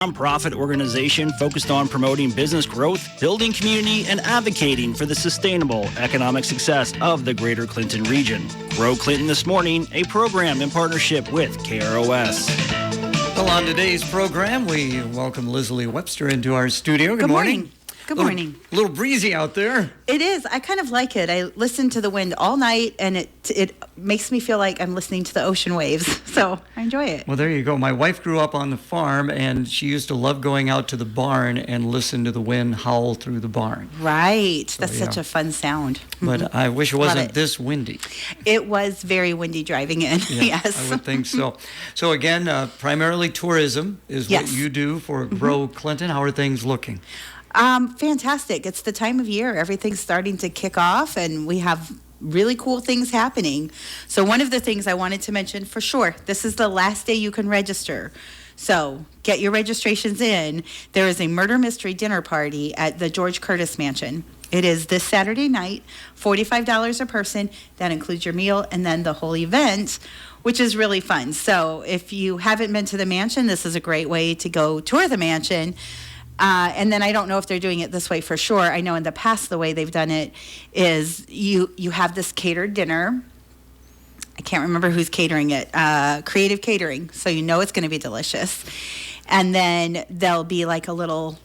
Nonprofit organization focused on promoting business growth, building community, and advocating for the sustainable economic success of the greater Clinton region. Grow Clinton This Morning, a program in partnership with KROS. Well, on today's program, we welcome Lesley Webster into our studio. Good morning. Good morning. A little breezy out there. It is. I kind of like it. I listen to the wind all night, and it makes me feel like I'm listening to the ocean waves. So I enjoy it. Well, there you go. My wife grew up on the farm, and she used to love going out to the barn and listen to the wind howl through the barn. Right. So, that's such a fun sound. But I wish it wasn't this windy. It was very windy driving in. Yeah, yes. I would think so. So again, primarily tourism is what you do for Grow Clinton. How are things looking? Fantastic. It's the time of year. Everything's starting to kick off, and we have really cool things happening. So one of the things I wanted to mention for sure, this is the last day you can register. So get your registrations in. There is a murder mystery dinner party at the George Curtis Mansion. It is this Saturday night, $45 a person. That includes your meal and then the whole event, which is really fun. So if you haven't been to the mansion, this is a great way to go tour the mansion. And then I don't know if they're doing it this way for sure. I know in the past the way they've done it is you have this catered dinner. I can't remember who's catering it. Creative Catering, so you know it's going to be delicious. And then there'll be like a little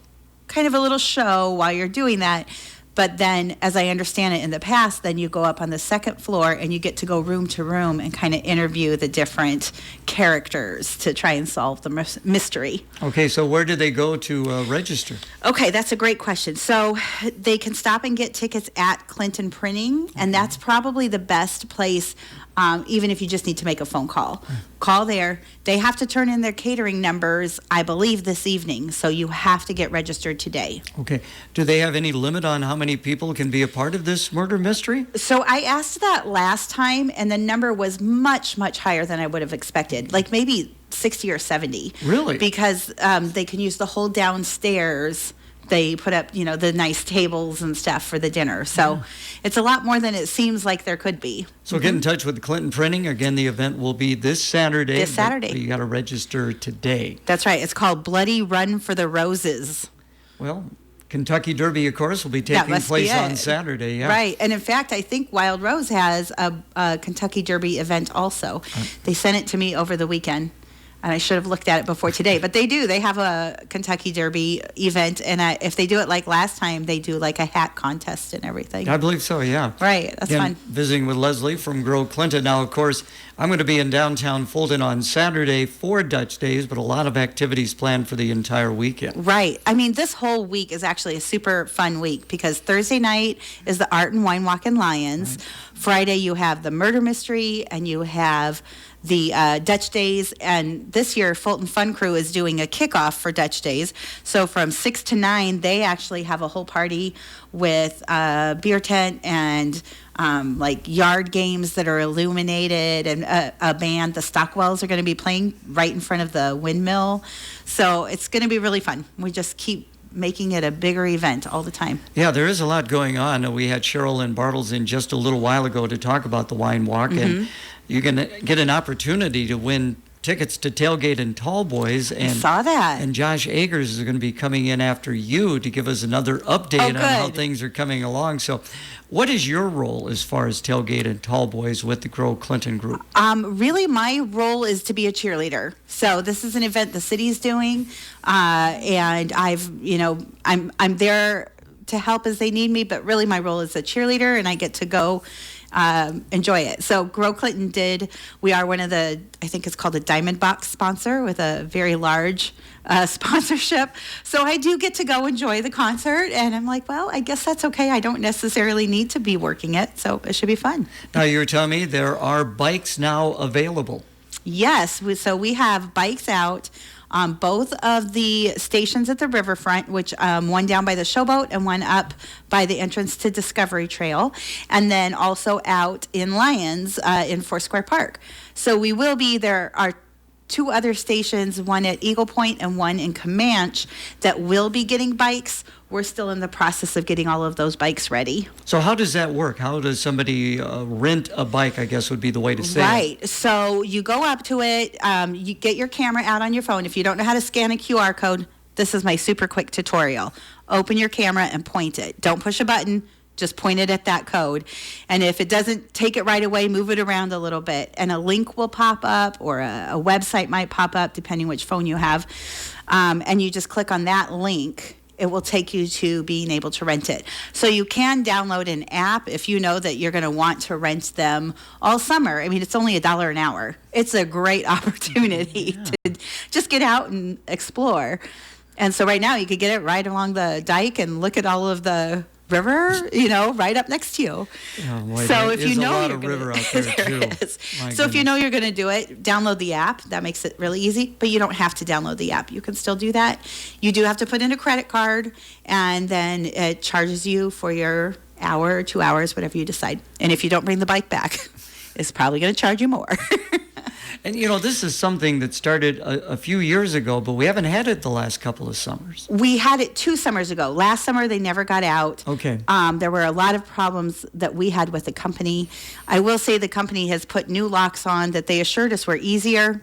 show while you're doing that. But then, as I understand it in the past, then you go up on the second floor and you get to go room to room and kind of interview the different characters to try and solve the mystery. Okay, so where do they go to register? Okay, that's a great question. So they can stop and get tickets at Clinton Printing, and that's probably the best place, even if you just need to make a phone call. Call there. They have to turn in their catering numbers, I believe, this evening, so you have to get registered today. Okay. Do they have any limit on how many people can be a part of this murder mystery? So I asked that last time, and the number was much, much higher than I would have expected, like maybe 60 or 70. Really? Because they can use the whole downstairs. They put up, the nice tables and stuff for the dinner. So it's a lot more than it seems like there could be. So get in touch with Clinton Printing. Again, the event will be this Saturday. This Saturday. But you got to register today. That's right. It's called Bloody Run for the Roses. Well, Kentucky Derby, of course, will be taking place on Saturday. Yeah. Right. And in fact, I think Wild Rose has a Kentucky Derby event also. They sent it to me over the weekend. And I should have looked at it before today, but they do. They have a Kentucky Derby event, and if they do it like last time, they do like a hat contest and everything. I believe so, yeah. Right, that's fun. Visiting with Lesley from Grow Clinton. Now, of course, I'm going to be in downtown Fulton on Saturday for Dutch Days, but a lot of activities planned for the entire weekend. Right. I mean, this whole week is actually a super fun week because Thursday night is the Art and Wine Walk in Lions. Right. Friday, you have the murder mystery, and you have the Dutch Days, and this year Fulton Fun Crew is doing a kickoff for Dutch Days. So from 6 to 9, they actually have a whole party with a beer tent and like yard games that are illuminated, and a band. The Stockwells are going to be playing right in front of the windmill. So it's going to be really fun. We just keep making it a bigger event all the time. Yeah, there is a lot going on. We had Cheryl Lynn Bartles in just a little while ago to talk about the Wine Walk, and you're going to get an opportunity to win tickets to Tailgate and Tall Boys. And I saw that. And Josh Agers is going to be coming in after you to give us another update on how things are coming along. So what is your role as far as Tailgate and Tall Boys with the Grow Clinton group? Really, my role is to be a cheerleader. So this is an event the city's doing, and I'm there to help as they need me, but really my role is a cheerleader, and I get to go enjoy it. So Grow Clinton we are one of the, I think it's called a Diamond Box sponsor with a very large sponsorship. So I do get to go enjoy the concert, and I'm like, well, I guess that's okay. I don't necessarily need to be working it, so it should be fun. Now, you were telling me there are bikes now available. Yes, so we have bikes out on both of the stations at the riverfront, which one down by the Showboat and one up by the entrance to Discovery Trail, and then also out in Lyons in Foursquare Park. So we will be, there are two other stations, one at Eagle Point and one in Comanche, that will be getting bikes we're still in the process of getting all of those bikes ready. So how does that work? How does somebody rent a bike, I guess would be the way to say it. Right. So you go up to it, you get your camera out on your phone. If you don't know how to scan a QR code, this is my super quick tutorial. Open your camera and point it. Don't push a button. Just point it at that code. And if it doesn't take it right away, move it around a little bit. And a link will pop up, or a website might pop up, depending which phone you have. And you just click on that link. It will take you to being able to rent it. So you can download an app if you know that you're going to want to rent them all summer. I mean, it's only $1 an hour. It's a great opportunity to just get out and explore. And so right now you could get it right along the dike and look at all of the river, right up next to you. Oh, boy, so if you know a lot of river out there too. So if you know you're going to do it, download the app. That makes it really easy, but you don't have to download the app. You can still do that. You do have to put in a credit card, and then it charges you for your hour or 2 hours, whatever you decide. And if you don't bring the bike back, it's probably going to charge you more. And, this is something that started a few years ago, but we haven't had it the last couple of summers. We had it 2 summers ago. Last summer, they never got out. Okay. There were a lot of problems that we had with the company. I will say the company has put new locks on that they assured us were easier.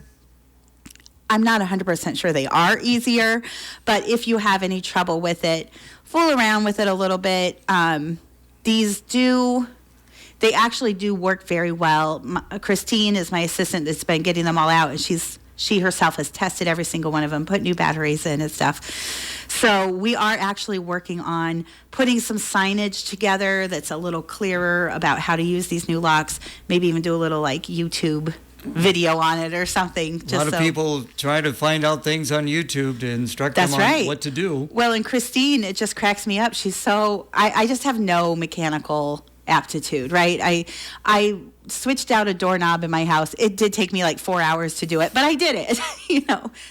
I'm not 100% sure they are easier, but if you have any trouble with it, fool around with it a little bit. They actually do work very well. Christine is my assistant that's been getting them all out, and she herself has tested every single one of them, put new batteries in and stuff. So we are actually working on putting some signage together that's a little clearer about how to use these new locks, maybe even do a little YouTube video on it or something. A lot of people try to find out things on YouTube to instruct them on what to do. Well, and Christine, it just cracks me up. She's I just have no mechanical aptitude, right? I switched out a doorknob in my house. It did take me like 4 hours to do it, but I did it.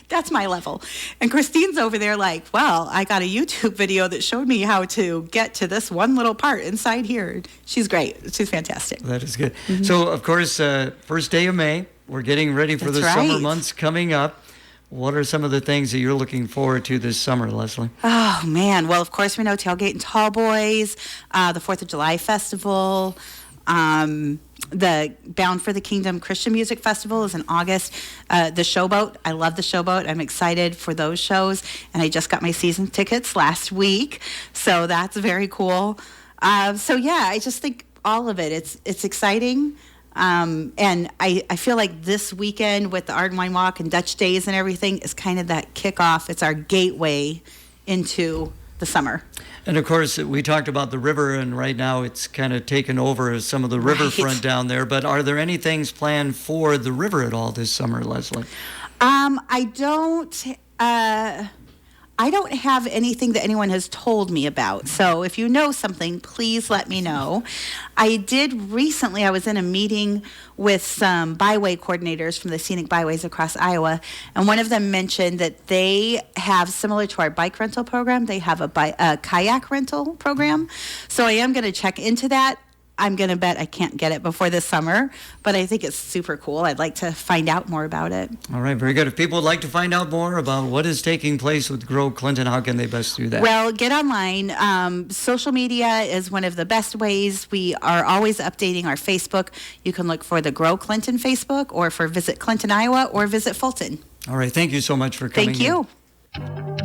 That's my level. And Christine's over there like, well, I got a YouTube video that showed me how to get to this one little part inside here. She's great. She's fantastic. That is good. Mm-hmm. So, of course, first day of May, we're getting ready for the summer months coming up. What are some of the things that you're looking forward to this summer, Lesley? Oh, man. Well, of course, we know Tailgate and Tall Boys, the 4th of July Festival, the Bound for the Kingdom Christian Music Festival is in August. The Showboat, I love the Showboat. I'm excited for those shows, and I just got my season tickets last week, so that's very cool. I just think all of it, it's exciting. And I feel like this weekend with the Art and Wine Walk and Dutch Days and everything is kind of that kickoff. It's our gateway into the summer. And of course, we talked about the river, and right now it's kind of taken over some of the riverfront down there. But are there any things planned for the river at all this summer, Lesley? I don't have anything that anyone has told me about. So if you know something, please let me know. I was in a meeting with some byway coordinators from the scenic byways across Iowa, and one of them mentioned that they have, similar to our bike rental program, they have a kayak rental program. So I am going to check into that. I'm going to bet I can't get it before this summer, but I think it's super cool. I'd like to find out more about it. All right, very good. If people would like to find out more about what is taking place with Grow Clinton, how can they best do that? Well, get online. Social media is one of the best ways. We are always updating our Facebook. You can look for the Grow Clinton Facebook, or for Visit Clinton, Iowa, or Visit Fulton. All right, thank you so much for coming in. Thank you.